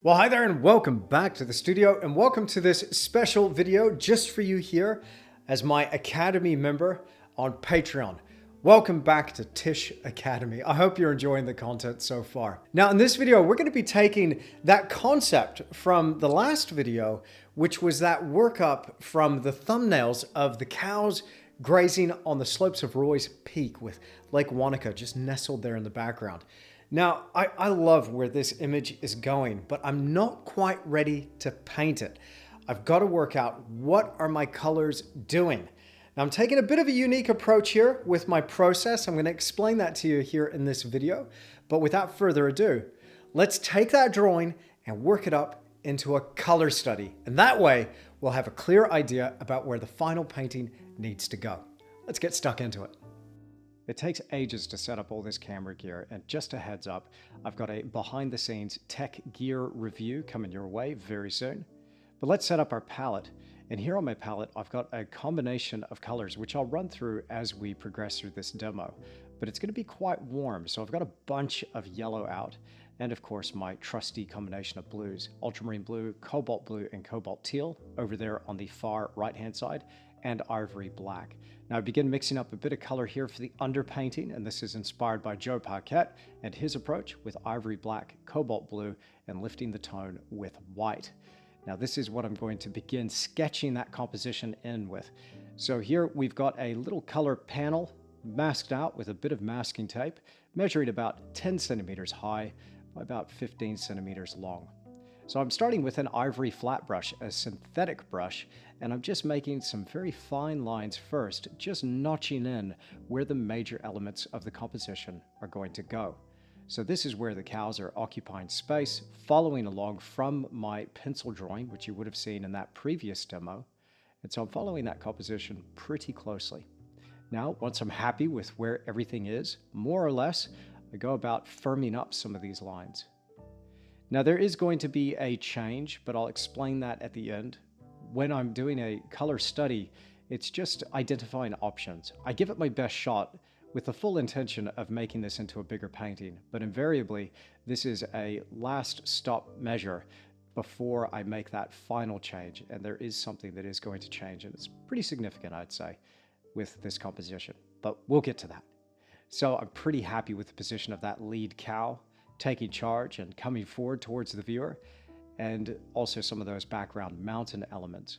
Well, hi there and welcome back to the studio and welcome to this special video just for you here as my Academy member on Patreon. Welcome back to Tish Academy. I hope you're enjoying the content so far. Now in this video, we're going to be taking that concept from the last video, which was that workup from the thumbnails of the cows grazing on the slopes of Roy's Peak with Lake Wanaka just nestled there in the background. Now, I love where this image is going, but I'm not quite ready to paint it. I've got to work out what are my colors doing. Now, I'm taking a bit of a unique approach here with my process. I'm going to explain that to you here in this video. But without further ado, let's take that drawing and work it up into a color study. And that way, we'll have a clear idea about where the final painting needs to go. Let's get stuck into it. It takes ages to set up all this camera gear, and just a heads up, I've got a behind the scenes tech gear review coming your way very soon. But let's set up our palette. And here on my palette, I've got a combination of colors, which I'll run through as we progress through this demo. But it's going to be quite warm, so I've got a bunch of yellow out, and of course my trusty combination of blues, ultramarine blue, and cobalt teal over there on the far right-hand side, and ivory black. Now I begin mixing up a bit of color here for the underpainting, and this is inspired by Joe Paquette and his approach with ivory black, cobalt blue, and lifting the tone with white. Now this is what I'm going to begin sketching that composition in with. So here we've got a little color panel masked out with a bit of masking tape, measuring about 10 centimeters high by about 15 centimeters long. So I'm starting with an ivory flat brush, a synthetic brush, and I'm just making some very fine lines first, just notching in where the major elements of the composition are going to go. So this is where the cows are occupying space, following along from my pencil drawing, which you would have seen in that previous demo. And so I'm following that composition pretty closely. Now, once I'm happy with where everything is, more or less, I go about firming up some of these lines. Now there is going to be a change, but I'll explain that at the end. When I'm doing a color study, it's just identifying options. I give it my best shot with the full intention of making this into a bigger painting, but invariably this is a last stop measure before I make that final change, and there is something that is going to change, and it's pretty significant, I'd say, with this composition, but we'll get to that. So I'm pretty happy with the position of that lead cow, taking charge and coming forward towards the viewer, and also some of those background mountain elements.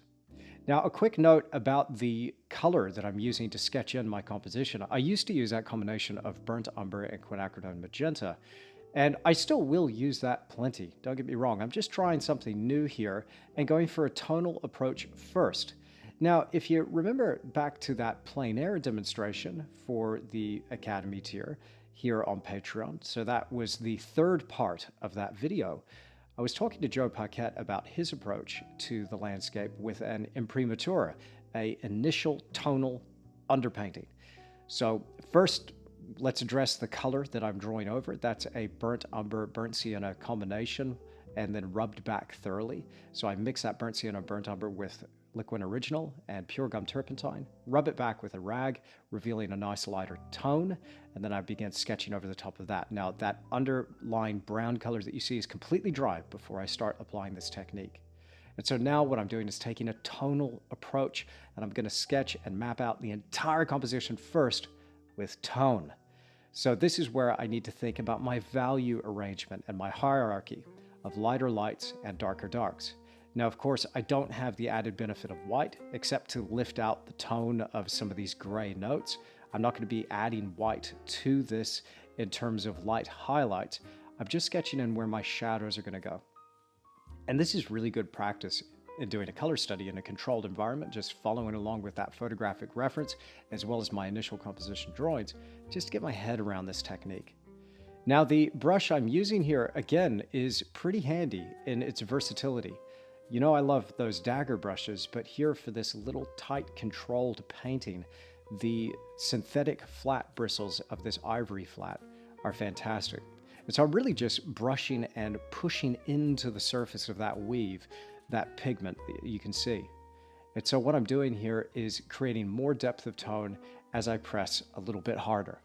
Now, a quick note about the color that I'm using to sketch in my composition. I used to use that combination of burnt umber and quinacridone magenta, and I still will use that plenty. Don't get me wrong, I'm just trying something new here and going for a tonal approach first. Now, if you remember back to that plein air demonstration for the Academy tier, here on Patreon. So that was the third part of that video. I was talking to Joe Paquette about his approach to the landscape with an imprimatur, a initial tonal underpainting. So first, let's address the color that I'm drawing over. That's a burnt umber, burnt sienna combination, and then rubbed back thoroughly. So I mix that burnt sienna, burnt umber with Liquin Original and Pure Gum Turpentine, rub it back with a rag, revealing a nice lighter tone, and then I begin sketching over the top of that. Now, that underlying brown color that you see is completely dry before I start applying this technique. And so now what I'm doing is taking a tonal approach, and I'm going to sketch and map out the entire composition first with tone. So this is where I need to think about my value arrangement and my hierarchy of lighter lights and darker darks. Now, of course, I don't have the added benefit of white, except to lift out the tone of some of these gray notes. I'm not going to be adding white to this in terms of light highlights. I'm just sketching in where my shadows are going to go. And this is really good practice in doing a color study in a controlled environment, just following along with that photographic reference, as well as my initial composition drawings, just to get my head around this technique. Now, the brush I'm using here, again, is pretty handy in its versatility. You know, I love those dagger brushes, but here for this little tight controlled painting, the synthetic flat bristles of this ivory flat are fantastic. And so I'm really just brushing and pushing into the surface of that weave, that pigment that you can see. And so what I'm doing here is creating more depth of tone as I press a little bit harder.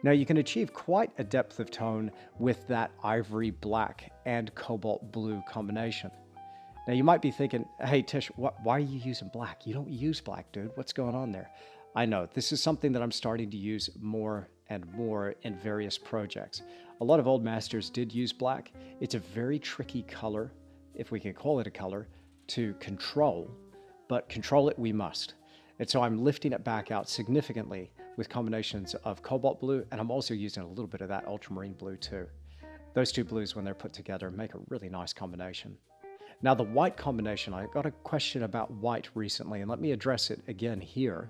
Now you can achieve quite a depth of tone with that ivory black and cobalt blue combination. Now you might be thinking, hey Tish, why are you using black? You don't use black, dude. What's going on there? I know, this is something that I'm starting to use more and more in various projects. A lot of old masters did use black. It's a very tricky color, if we can call it a color, to control, but control it we must. And so I'm lifting it back out significantly with combinations of cobalt blue, and I'm also using a little bit of that ultramarine blue too. Those two blues, when they're put together, make a really nice combination. Now the white combination, I got a question about white recently, and let me address it again here.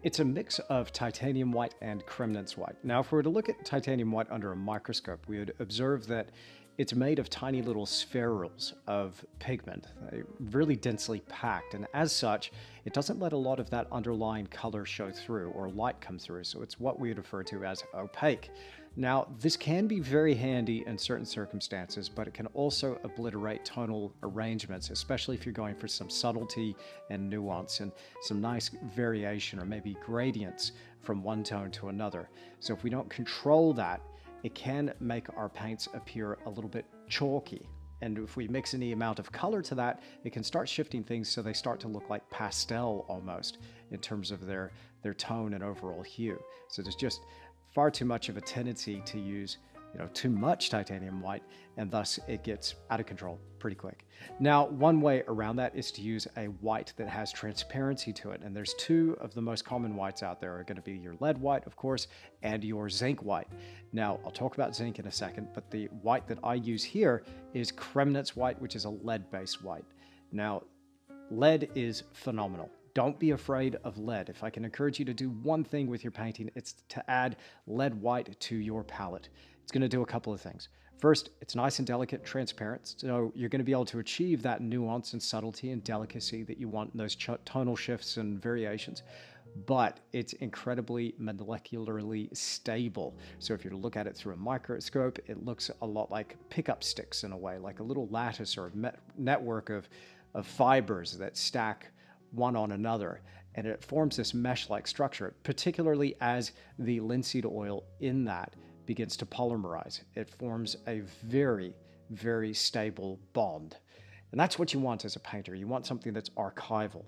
It's a mix of titanium white and Kremnitz white. Now, if we were to look at titanium white under a microscope, we would observe that it's made of tiny little spherules of pigment, really densely packed, and as such, it doesn't let a lot of that underlying color show through or light come through, so it's what we would refer to as opaque. Now, this can be very handy in certain circumstances, but it can also obliterate tonal arrangements, especially if you're going for some subtlety and nuance and some nice variation or maybe gradients from one tone to another. So if we don't control that, it can make our paints appear a little bit chalky. And if we mix any amount of color to that, it can start shifting things so they start to look like pastel almost in terms of their tone and overall hue. So there's just far too much of a tendency to use too much titanium white, and thus it gets out of control pretty quick. Now, one way around that is to use a white that has transparency to it, and there's two of the most common whites out there are going to be your lead white, of course, and your zinc white. Now, I'll talk about zinc in a second, but the white that I use here is Kremnitz white, which is a lead-based white. Now, lead is phenomenal. Don't be afraid of lead. If I can encourage you to do one thing with your painting, it's to add lead white to your palette. It's going to do a couple of things. First, it's nice and delicate, transparent, so you're going to be able to achieve that nuance and subtlety and delicacy that you want in those tonal shifts and variations. But it's incredibly molecularly stable. So if you look at it through a microscope, it looks a lot like pickup sticks in a way, like a little lattice or a network of fibers that stack one on another, and it forms this mesh-like structure, particularly as the linseed oil in that begins to polymerize. It forms a very, very stable bond. And that's what you want as a painter. You want something that's archival.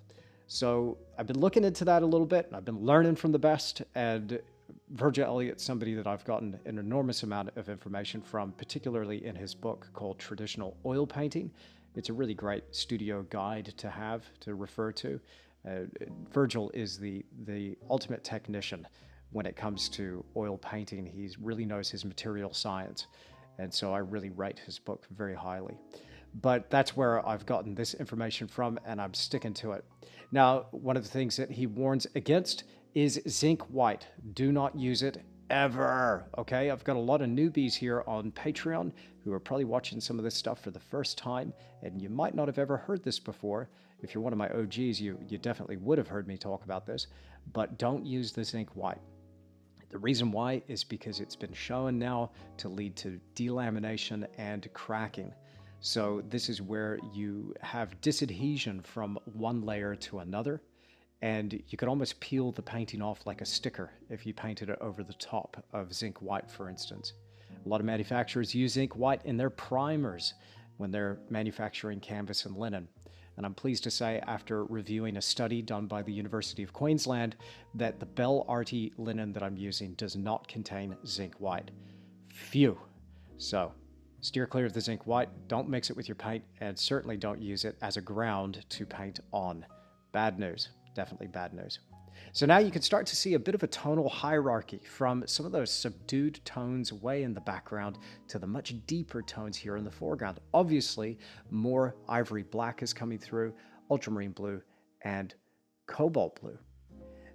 So I've been looking into that a little bit, and I've been learning from the best, and Virgil Elliott's somebody that I've gotten an enormous amount of information from, particularly in his book called Traditional Oil Painting. It's a really great studio guide to have, to refer to. Virgil is the ultimate technician when it comes to oil painting. He really knows his material science, and so I really rate his book very highly. But that's where I've gotten this information from, and I'm sticking to it. Now, one of the things that he warns against is zinc white. Do not use it ever, okay? I've got a lot of newbies here on Patreon who are probably watching some of this stuff for the first time, and you might not have ever heard this before. If you're one of my OGs, you definitely would have heard me talk about this, but don't use the zinc white. The reason why is because it's been shown now to lead to delamination and cracking. So this is where you have disadhesion from one layer to another, and you could almost peel the painting off like a sticker if you painted it over the top of zinc white, for instance. A lot of manufacturers use zinc white in their primers when they're manufacturing canvas and linen. And I'm pleased to say, after reviewing a study done by the University of Queensland, that the Bell Arty linen that I'm using does not contain zinc white. Phew. So steer clear of the zinc white, don't mix it with your paint, and certainly don't use it as a ground to paint on. Bad news. Definitely bad news. So now you can start to see a bit of a tonal hierarchy from some of those subdued tones way in the background to the much deeper tones here in the foreground. Obviously, more ivory black is coming through, ultramarine blue, and cobalt blue.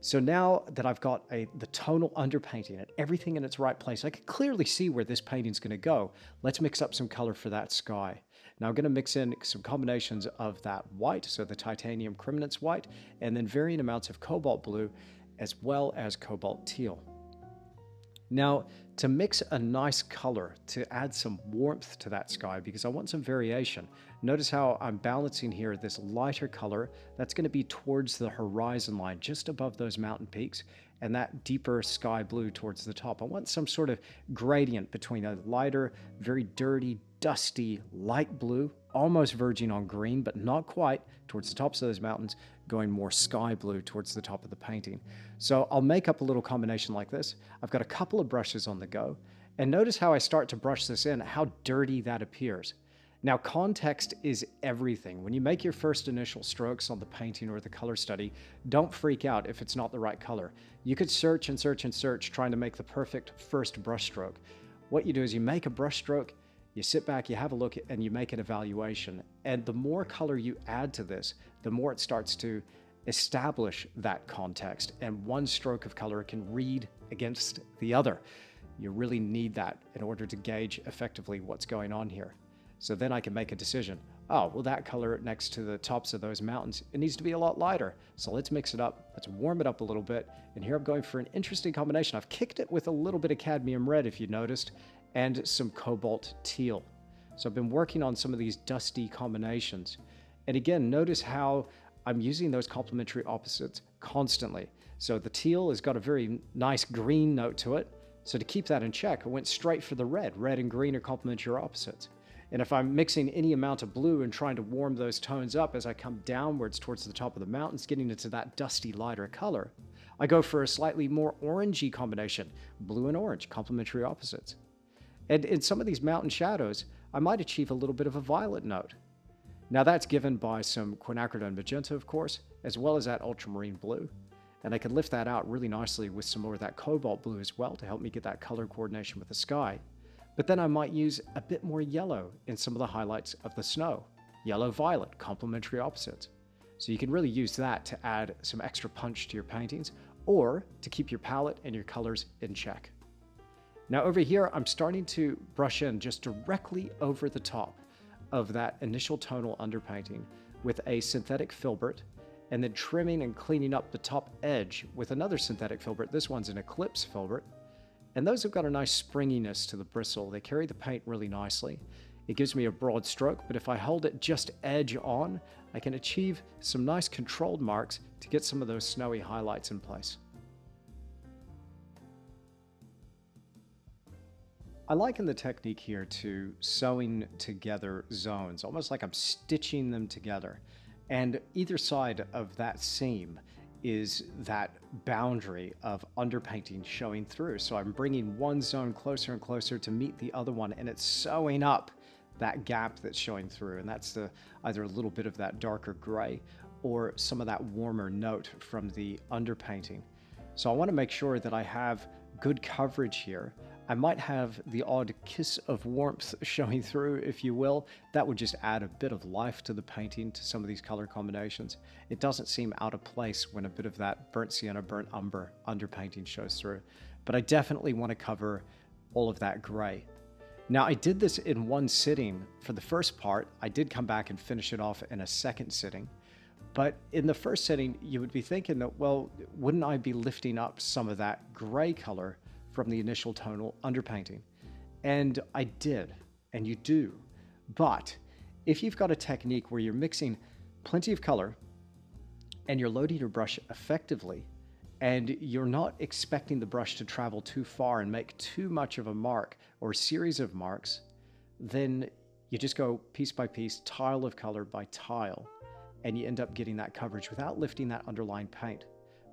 So now that I've got the tonal underpainting and everything in its right place, I can clearly see where this painting's going to go. Let's mix up some color for that sky. Now I'm going to mix in some combinations of that white, so the titanium Kremnitz white, and then varying amounts of cobalt blue, as well as cobalt teal. Now, to mix a nice color, to add some warmth to that sky, because I want some variation, notice how I'm balancing here this lighter color that's going to be towards the horizon line, just above those mountain peaks, and that deeper sky blue towards the top. I want some sort of gradient between a lighter, very dirty, dusty, light blue, almost verging on green, but not quite, towards the tops of those mountains, going more sky blue towards the top of the painting. So I'll make up a little combination like this. I've got a couple of brushes on the go, and notice how I start to brush this in, how dirty that appears. Now, context is everything. When you make your first initial strokes on the painting or the color study, don't freak out if it's not the right color. You could search and search and search trying to make the perfect first brush stroke. What you do is you make a brush stroke, you sit back, you have a look, and you make an evaluation. And the more color you add to this, the more it starts to establish that context, and one stroke of color can read against the other. You really need that in order to gauge effectively what's going on here. So then I can make a decision. Oh, well, that color next to the tops of those mountains, it needs to be a lot lighter. So let's mix it up. Let's warm it up a little bit. And here I'm going for an interesting combination. I've kicked it with a little bit of cadmium red, if you noticed, and some cobalt teal. So I've been working on some of these dusty combinations. And again, notice how I'm using those complementary opposites constantly. So the teal has got a very nice green note to it. So to keep that in check, I went straight for the red. Red and green are complementary opposites. And if I'm mixing any amount of blue and trying to warm those tones up as I come downwards towards the top of the mountains, getting into that dusty, lighter color, I go for a slightly more orangey combination, blue and orange, complementary opposites. And in some of these mountain shadows, I might achieve a little bit of a violet note. Now that's given by some quinacridone magenta, of course, as well as that ultramarine blue. And I can lift that out really nicely with some more of that cobalt blue as well to help me get that color coordination with the sky. But then I might use a bit more yellow in some of the highlights of the snow. Yellow-violet, complementary opposites. So you can really use that to add some extra punch to your paintings or to keep your palette and your colors in check. Now over here, I'm starting to brush in just directly over the top of that initial tonal underpainting with a synthetic filbert, and then trimming and cleaning up the top edge with another synthetic filbert. This one's an Eclipse filbert. And those have got a nice springiness to the bristle. They carry the paint really nicely. It gives me a broad stroke, but if I hold it just edge on, I can achieve some nice controlled marks to get some of those snowy highlights in place. I liken the technique here to sewing together zones, almost like I'm stitching them together. And either side of that seam is that boundary of underpainting showing through. So I'm bringing one zone closer and closer to meet the other one, and it's sewing up that gap that's showing through. And that's either a little bit of that darker gray or some of that warmer note from the underpainting. So I want to make sure that I have good coverage here. I might have the odd kiss of warmth showing through, if you will. That would just add a bit of life to the painting, to some of these color combinations. It doesn't seem out of place when a bit of that burnt sienna, burnt umber underpainting shows through. But I definitely want to cover all of that gray. Now, I did this in one sitting for the first part. I did come back and finish it off in a second sitting. But in the first sitting, you would be thinking that, well, wouldn't I be lifting up some of that gray color from the initial tonal underpainting? And I did, and you do. But if you've got a technique where you're mixing plenty of color and you're loading your brush effectively, and you're not expecting the brush to travel too far and make too much of a mark or a series of marks, then you just go piece by piece, tile of color by tile, and you end up getting that coverage without lifting that underlying paint.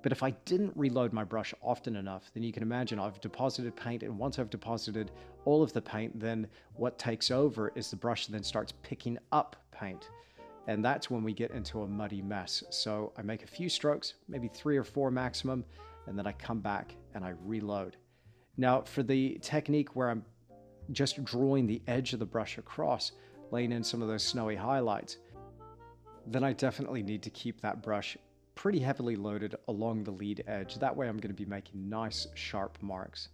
But if I didn't reload my brush often enough, then you can imagine I've deposited paint, and once I've deposited all of the paint, then what takes over is the brush then starts picking up paint. And that's when we get into a muddy mess. So I make a few strokes, maybe 3 or 4 maximum, and then I come back and I reload. Now for the technique where I'm just drawing the edge of the brush across, laying in some of those snowy highlights, then I definitely need to keep that brush pretty heavily loaded along the lead edge. That way I'm going to be making nice sharp marks.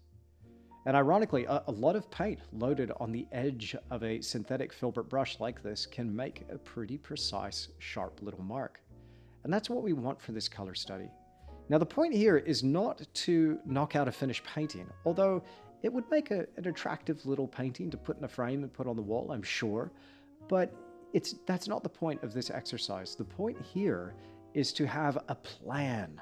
And ironically, a lot of paint loaded on the edge of a synthetic filbert brush like this can make a pretty precise, sharp little mark. And that's what we want for this color study. Now the point here is not to knock out a finished painting, although it would make an attractive little painting to put in a frame and put on the wall, I'm sure, but that's not the point of this exercise. The point here is to have a plan.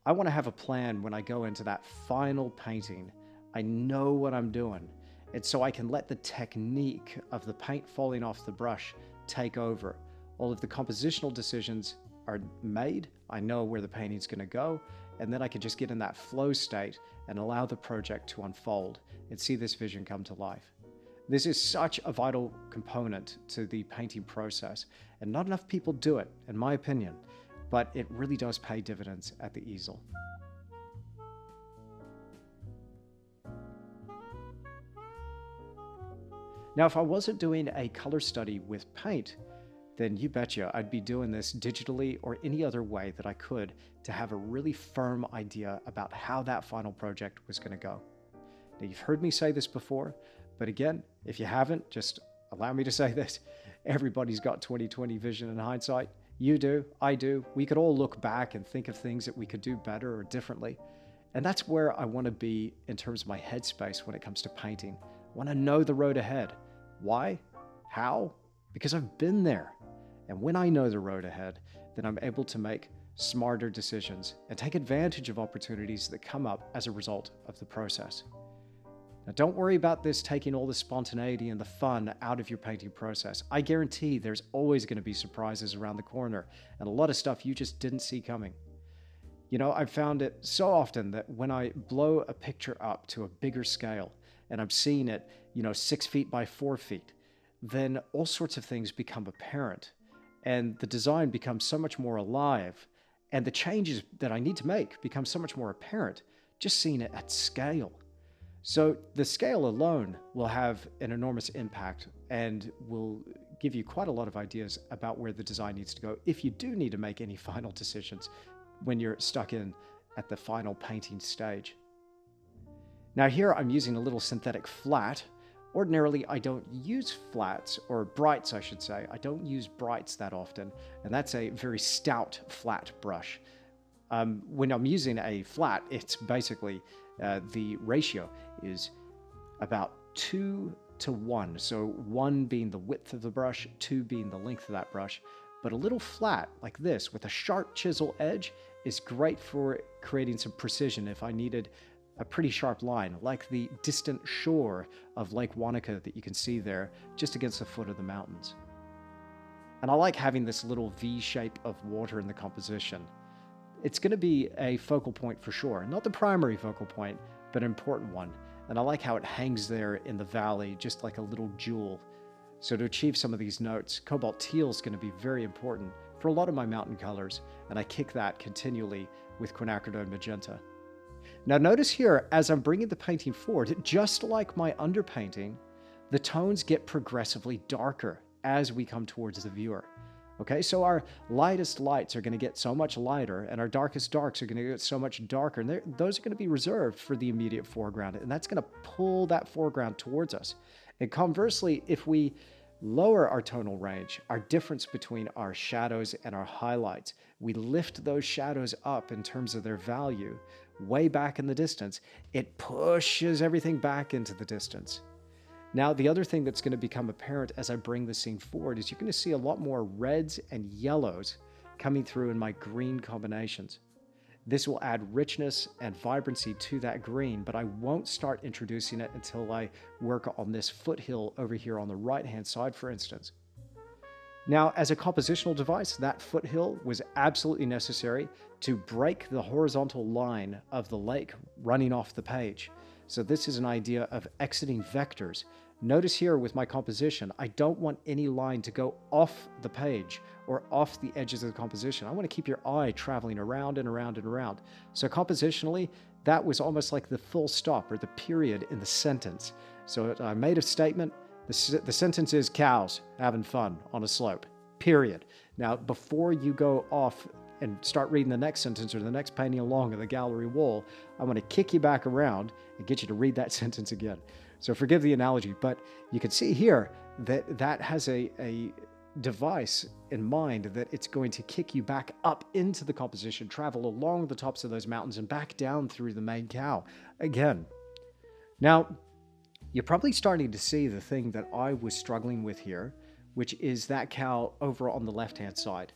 I want to have a plan when I go into that final painting. I know what I'm doing. And so I can let the technique of the paint falling off the brush take over. All of the compositional decisions are made. I know where the painting's going to go. And then I can just get in that flow state and allow the project to unfold and see this vision come to life. This is such a vital component to the painting process, and not enough people do it, in my opinion, but it really does pay dividends at the easel. Now, if I wasn't doing a color study with paint, then you betcha I'd be doing this digitally or any other way that I could to have a really firm idea about how that final project was going to go. Now, you've heard me say this before, but again, if you haven't, just allow me to say this. Everybody's got 20/20 vision in hindsight. You do, I do. We could all look back and think of things that we could do better or differently. And that's where I want to be in terms of my headspace when it comes to painting. I want to know the road ahead. Why? How? Because I've been there. And when I know the road ahead, then I'm able to make smarter decisions and take advantage of opportunities that come up as a result of the process. Now, don't worry about this taking all the spontaneity and the fun out of your painting process. I guarantee there's always going to be surprises around the corner and a lot of stuff you just didn't see coming. You know, I've found it so often that when I blow a picture up to a bigger scale and I'm seeing it, 6 feet by 4 feet, then all sorts of things become apparent and the design becomes so much more alive and the changes that I need to make become so much more apparent just seeing it at scale. So the scale alone will have an enormous impact and will give you quite a lot of ideas about where the design needs to go if you do need to make any final decisions when you're stuck in at the final painting stage. Now here I'm using a little synthetic flat. Ordinarily, I don't use flats, or brights, I should say. I don't use brights that often, and that's a very stout flat brush. When I'm using a flat, it's basically the ratio is about 2 to 1. So 1 being the width of the brush, 2 being the length of that brush. But a little flat like this with a sharp chisel edge is great for creating some precision if I needed a pretty sharp line, like the distant shore of Lake Wanaka that you can see there just against the foot of the mountains. And I like having this little V shape of water in the composition. It's going to be a focal point for sure. Not the primary focal point, but an important one. And I like how it hangs there in the valley, just like a little jewel. So to achieve some of these notes, cobalt teal is going to be very important for a lot of my mountain colors, and I kick that continually with quinacridone magenta. Now notice here, as I'm bringing the painting forward, just like my underpainting, the tones get progressively darker as we come towards the viewer. Okay, so our lightest lights are going to get so much lighter, and our darkest darks are going to get so much darker, and those are going to be reserved for the immediate foreground, and that's going to pull that foreground towards us. And conversely, if we lower our tonal range, our difference between our shadows and our highlights, we lift those shadows up in terms of their value way back in the distance, it pushes everything back into the distance. Now, the other thing that's going to become apparent as I bring the scene forward is you're going to see a lot more reds and yellows coming through in my green combinations. This will add richness and vibrancy to that green, but I won't start introducing it until I work on this foothill over here on the right-hand side, for instance. Now, as a compositional device, that foothill was absolutely necessary to break the horizontal line of the lake running off the page. So this is an idea of exiting vectors. Notice here with my composition, I don't want any line to go off the page or off the edges of the composition. I want to keep your eye traveling around and around and around. So compositionally, that was almost like the full stop or the period in the sentence. So I made a statement. The sentence is cows having fun on a slope, period. Now, before you go off and start reading the next sentence or the next painting along the gallery wall, I want to kick you back around and get you to read that sentence again. So forgive the analogy, but you can see here that that has a device in mind that it's going to kick you back up into the composition, travel along the tops of those mountains and back down through the main cow again. Now, you're probably starting to see the thing that I was struggling with here, which is that cow over on the left-hand side.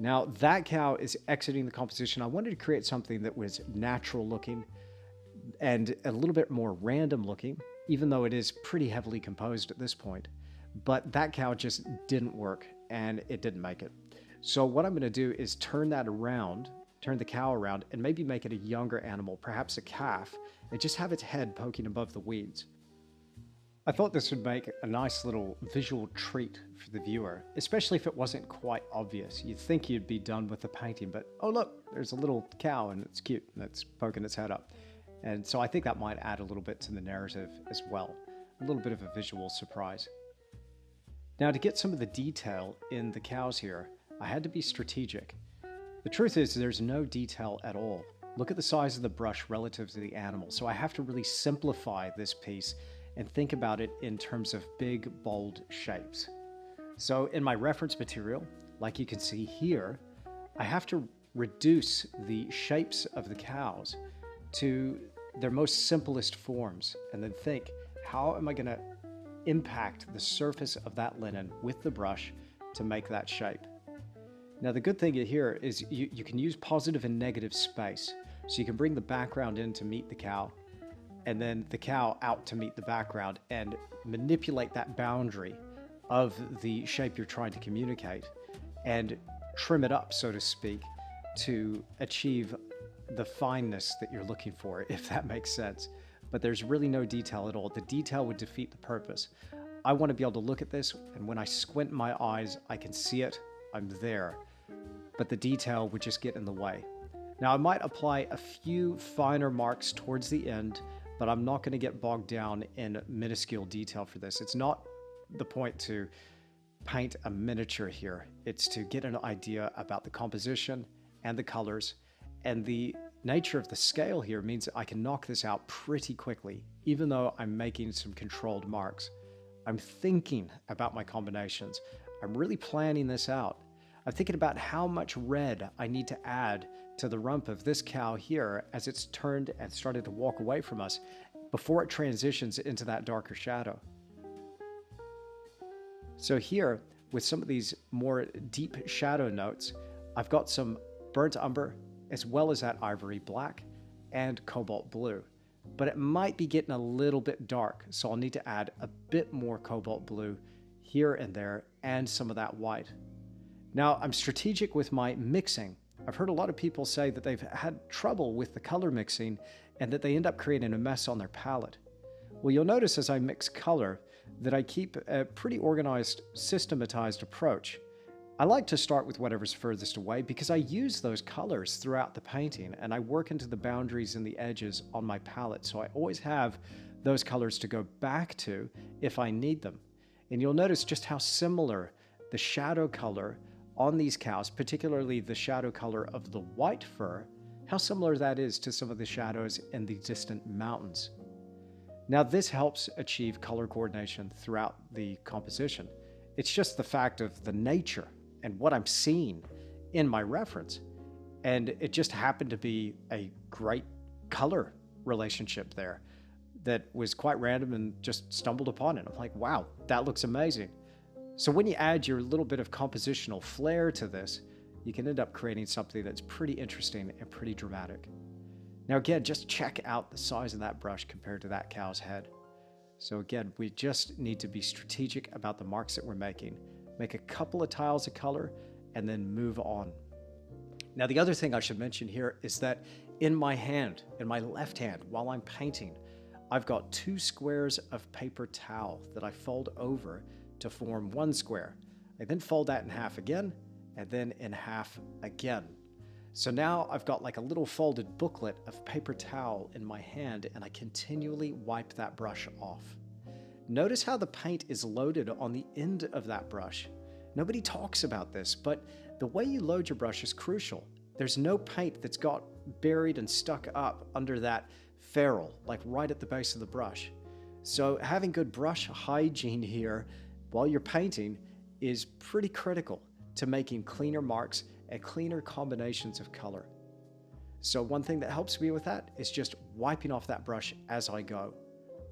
Now that cow is exiting the composition. I wanted to create something that was natural looking and a little bit more random looking, even though it is pretty heavily composed at this point. But that cow just didn't work and it didn't make it. So what I'm going to do is turn that around, turn the cow around, and maybe make it a younger animal, perhaps a calf, and just have its head poking above the weeds. I thought this would make a nice little visual treat for the viewer, especially if it wasn't quite obvious. You'd think you'd be done with the painting, but oh look, there's a little cow and it's cute and it's poking its head up. And so I think that might add a little bit to the narrative as well. A little bit of a visual surprise. Now to get some of the detail in the cows here, I had to be strategic. The truth is there's no detail at all. Look at the size of the brush relative to the animal. So I have to really simplify this piece and think about it in terms of big, bold shapes. So in my reference material, like you can see here, I have to reduce the shapes of the cows to their most simplest forms and then think, how am I going to impact the surface of that linen with the brush to make that shape? Now the good thing here is you can use positive and negative space. So you can bring the background in to meet the cow, and then the cow out to meet the background, and manipulate that boundary of the shape you're trying to communicate and trim it up, so to speak, to achieve the fineness that you're looking for, if that makes sense. But there's really no detail at all. The detail would defeat the purpose. I want to be able to look at this, and when I squint my eyes, I can see it, I'm there. But the detail would just get in the way. Now I might apply a few finer marks towards the end, but I'm not going to get bogged down in minuscule detail for this. It's not the point to paint a miniature here. It's to get an idea about the composition and the colors, and the nature of the scale here means I can knock this out pretty quickly, even though I'm making some controlled marks. I'm thinking about my combinations. I'm really planning this out. I'm thinking about how much red I need to add to the rump of this cow here as it's turned and started to walk away from us before it transitions into that darker shadow. So here, with some of these more deep shadow notes, I've got some burnt umber as well as that ivory black and cobalt blue. But it might be getting a little bit dark, so I'll need to add a bit more cobalt blue here and there and some of that white. Now, I'm strategic with my mixing. I've heard a lot of people say that they've had trouble with the color mixing and that they end up creating a mess on their palette. Well, you'll notice as I mix color that I keep a pretty organized, systematized approach. I like to start with whatever's furthest away because I use those colors throughout the painting and I work into the boundaries and the edges on my palette, so I always have those colors to go back to if I need them. And you'll notice just how similar the shadow color on these cows, particularly the shadow color of the white fur, how similar that is to some of the shadows in the distant mountains. Now this helps achieve color coordination throughout the composition. It's just the fact of the nature and what I'm seeing in my reference. And it just happened to be a great color relationship there that was quite random and just stumbled upon it. I'm like, wow, that looks amazing. So when you add your little bit of compositional flair to this, you can end up creating something that's pretty interesting and pretty dramatic. Now again, just check out the size of that brush compared to that cow's head. So again, we just need to be strategic about the marks that we're making, make a couple of tiles of color, and then move on. Now the other thing I should mention here is that in my hand, in my left hand, while I'm painting, I've got 2 squares of paper towel that I fold over to form 1 square. I then fold that in half again, and then in half again. So now I've got like a little folded booklet of paper towel in my hand, and I continually wipe that brush off. Notice how the paint is loaded on the end of that brush. Nobody talks about this, but the way you load your brush is crucial. There's no paint that's got buried and stuck up under that ferrule, like right at the base of the brush. So having good brush hygiene here while you're painting is pretty critical to making cleaner marks and cleaner combinations of color. So one thing that helps me with that is just wiping off that brush as I go.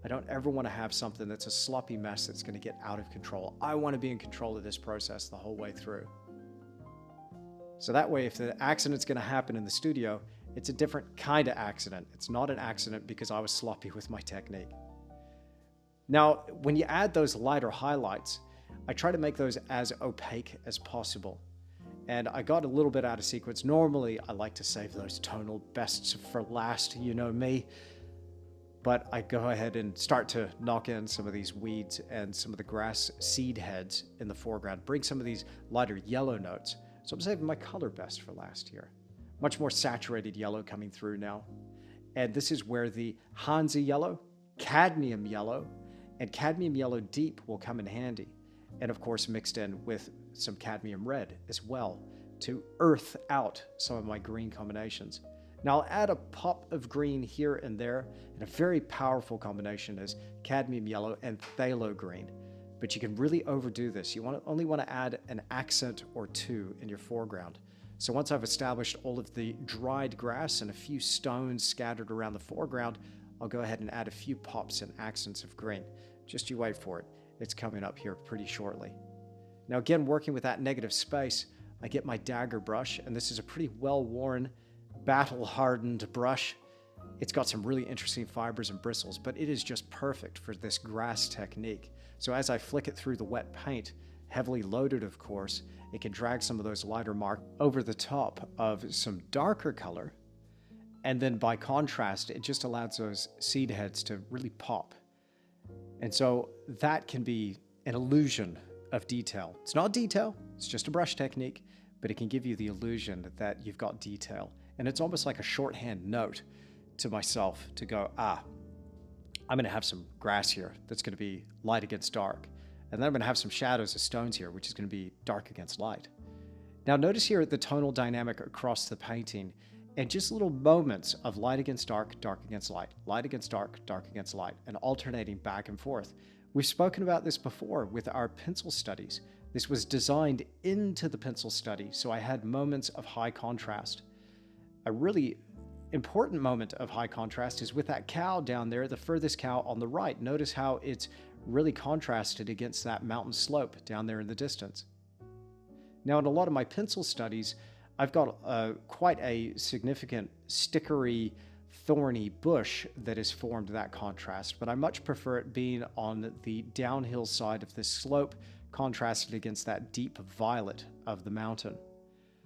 I don't ever want to have something that's a sloppy mess that's going to get out of control. I want to be in control of this process the whole way through. So that way, if the accident's going to happen in the studio, it's a different kind of accident. It's not an accident because I was sloppy with my technique. Now, when you add those lighter highlights, I try to make those as opaque as possible. And I got a little bit out of sequence. Normally, I like to save those tonal bests for last, you know me. But I go ahead and start to knock in some of these weeds and some of the grass seed heads in the foreground, bring some of these lighter yellow notes. So I'm saving my color best for last here. Much more saturated yellow coming through now. And this is where the Hansa yellow, cadmium yellow, and cadmium yellow deep will come in handy. And of course, mixed in with some cadmium red as well to earth out some of my green combinations. Now I'll add a pop of green here and there, and a very powerful combination is cadmium yellow and phthalo green. But you can really overdo this. You only want to add an accent or two in your foreground. So once I've established all of the dried grass and a few stones scattered around the foreground, I'll go ahead and add a few pops and accents of green. Just you wait for it. It's coming up here pretty shortly. Now again, working with that negative space, I get my dagger brush, and this is a pretty well-worn, battle-hardened brush. It's got some really interesting fibers and bristles, but it is just perfect for this grass technique. So as I flick it through the wet paint, heavily loaded of course, it can drag some of those lighter marks over the top of some darker color, and then by contrast, it just allows those seed heads to really pop. And so that can be an illusion of detail. It's not detail, it's just a brush technique, but it can give you the illusion that you've got detail. And it's almost like a shorthand note to myself to go, I'm going to have some grass here that's going to be light against dark. And then I'm going to have some shadows of stones here, which is going to be dark against light. Now notice here the tonal dynamic across the painting and just little moments of light against dark, dark against light against dark, dark against light, and alternating back and forth. We've spoken about this before with our pencil studies. This was designed into the pencil study, so I had moments of high contrast. A really important moment of high contrast is with that cow down there, the furthest cow on the right. Notice how it's really contrasted against that mountain slope down there in the distance. Now, in a lot of my pencil studies, I've got quite a significant stickery, thorny bush that has formed that contrast, but I much prefer it being on the downhill side of this slope, contrasted against that deep violet of the mountain.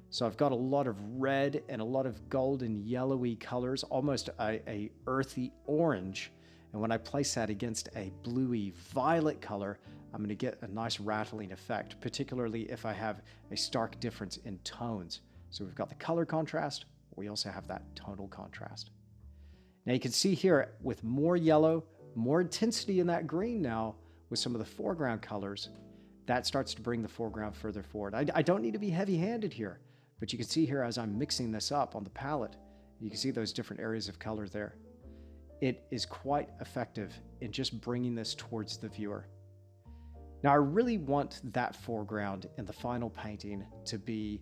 So I've got a lot of red and a lot of golden yellowy colors, almost a earthy orange. And when I place that against a bluey violet color, I'm going to get a nice rattling effect, particularly if I have a stark difference in tones. So we've got the color contrast, we also have that tonal contrast. Now you can see here with more yellow, more intensity in that green now with some of the foreground colors, that starts to bring the foreground further forward. I don't need to be heavy-handed here, but you can see here as I'm mixing this up on the palette, you can see those different areas of color there. It is quite effective in just bringing this towards the viewer. Now I really want that foreground in the final painting to be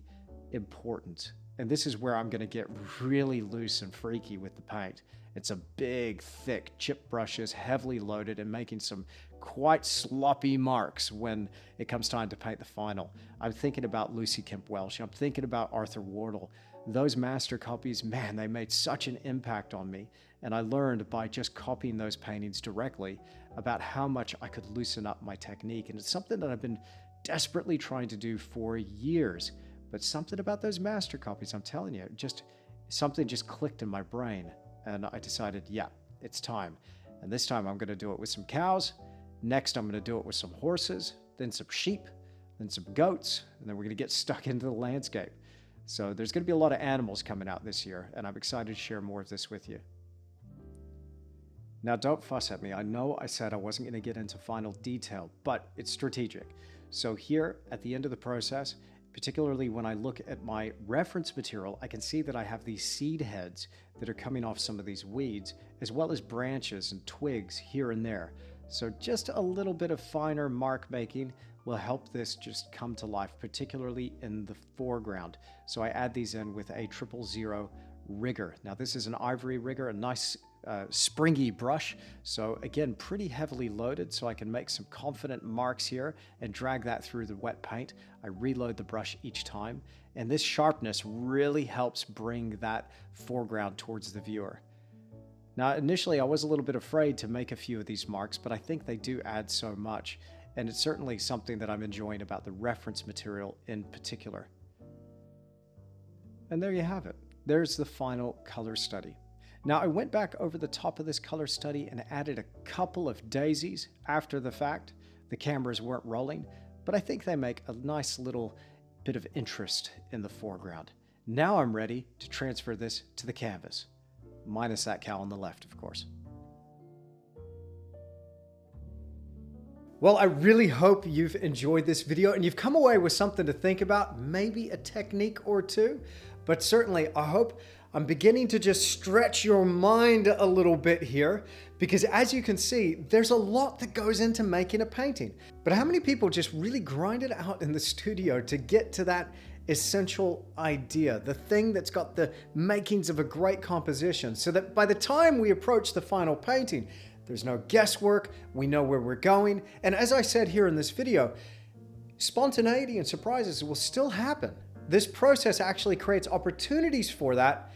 important. And this is where I'm going to get really loose and freaky with the paint. It's a big, thick chip brushes, heavily loaded, and making some quite sloppy marks when it comes time to paint the final. I'm thinking about Lucy Kemp Welsh. I'm thinking about Arthur Wardle. Those master copies, man, they made such an impact on me. And I learned by just copying those paintings directly about how much I could loosen up my technique. And it's something that I've been desperately trying to do for years. But something about those master copies, I'm telling you, something just clicked in my brain. And I decided, yeah, it's time. And this time I'm going to do it with some cows. Next, I'm going to do it with some horses, then some sheep, then some goats, and then we're going to get stuck into the landscape. So there's going to be a lot of animals coming out this year, and I'm excited to share more of this with you. Now, don't fuss at me. I know I said I wasn't going to get into final detail, but it's strategic. So here, at the end of the process, particularly when I look at my reference material, I can see that I have these seed heads that are coming off some of these weeds, as well as branches and twigs here and there. So just a little bit of finer mark making will help this just come to life, particularly in the foreground. So I add these in with a 000 rigger. Now this is an ivory rigger, a nice springy brush. So again, pretty heavily loaded, so I can make some confident marks here and drag that through the wet paint. I reload the brush each time, and this sharpness really helps bring that foreground towards the viewer. Now, initially I was a little bit afraid to make a few of these marks, but I think they do add so much, and it's certainly something that I'm enjoying about the reference material in particular. And there you have it. There's the final color study. Now, I went back over the top of this color study and added a couple of daisies after the fact. The cameras weren't rolling, but I think they make a nice little bit of interest in the foreground. Now I'm ready to transfer this to the canvas, minus that cow on the left, of course. Well, I really hope you've enjoyed this video and you've come away with something to think about, maybe a technique or two, but certainly I hope I'm beginning to just stretch your mind a little bit here, because as you can see, there's a lot that goes into making a painting. But how many people just really grind it out in the studio to get to that essential idea, the thing that's got the makings of a great composition, so that by the time we approach the final painting, there's no guesswork, we know where we're going. And as I said here in this video, spontaneity and surprises will still happen. This process actually creates opportunities for that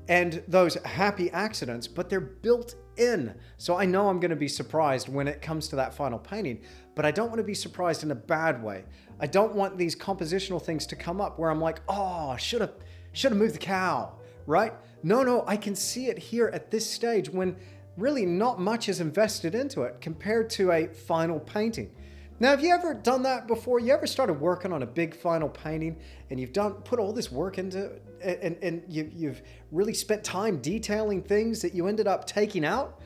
and those happy accidents, but they're built in. So I know I'm going to be surprised when it comes to that final painting, but I don't want to be surprised in a bad way. I don't want these compositional things to come up where I'm like, oh, I should have moved the cow, right? No, I can see it here at this stage when really not much is invested into it compared to a final painting. Now, have you ever done that before? You ever started working on a big final painting and you've put all this work into it and you've really spent time detailing things that you ended up taking out?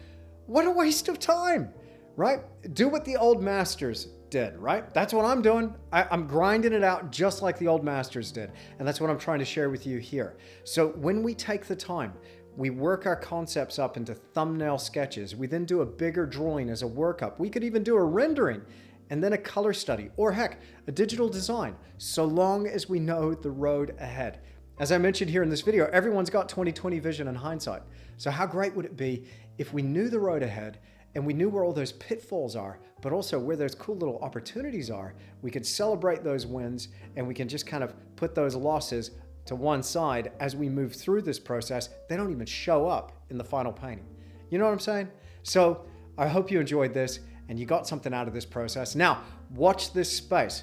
What a waste of time, right? Do what the old masters did, right? That's what I'm doing. I'm grinding it out just like the old masters did. And that's what I'm trying to share with you here. So when we take the time, we work our concepts up into thumbnail sketches. We then do a bigger drawing as a workup. We could even do a rendering and then a color study, or heck, a digital design, so long as we know the road ahead. As I mentioned here in this video, everyone's got 20/20 vision and hindsight. So how great would it be if we knew the road ahead and we knew where all those pitfalls are, but also where those cool little opportunities are? We could celebrate those wins and we can just kind of put those losses to one side as we move through this process. They don't even show up in the final painting. You know what I'm saying? So I hope you enjoyed this and you got something out of this process. Now, watch this space.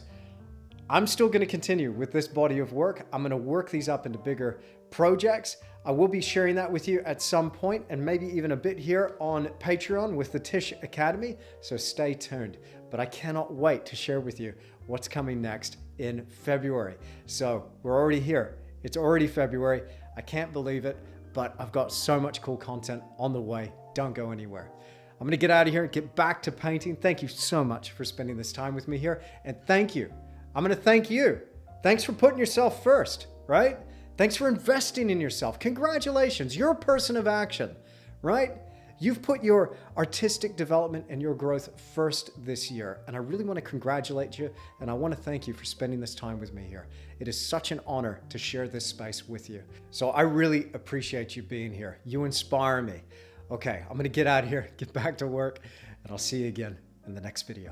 I'm still going to continue with this body of work. I'm going to work these up into bigger projects. I will be sharing that with you at some point, and maybe even a bit here on Patreon with the Tish Academy. So stay tuned. But I cannot wait to share with you what's coming next in February. So we're already here. It's already February. I can't believe it, but I've got so much cool content on the way. Don't go anywhere. I'm going to get out of here and get back to painting. Thank you so much for spending this time with me here. And thank you. I'm going to thank you. Thanks for putting yourself first, right? Thanks for investing in yourself. Congratulations. You're a person of action, right? You've put your artistic development and your growth first this year. And I really want to congratulate you. And I want to thank you for spending this time with me here. It is such an honor to share this space with you. So I really appreciate you being here. You inspire me. Okay, I'm going to get out of here, get back to work, and I'll see you again in the next video.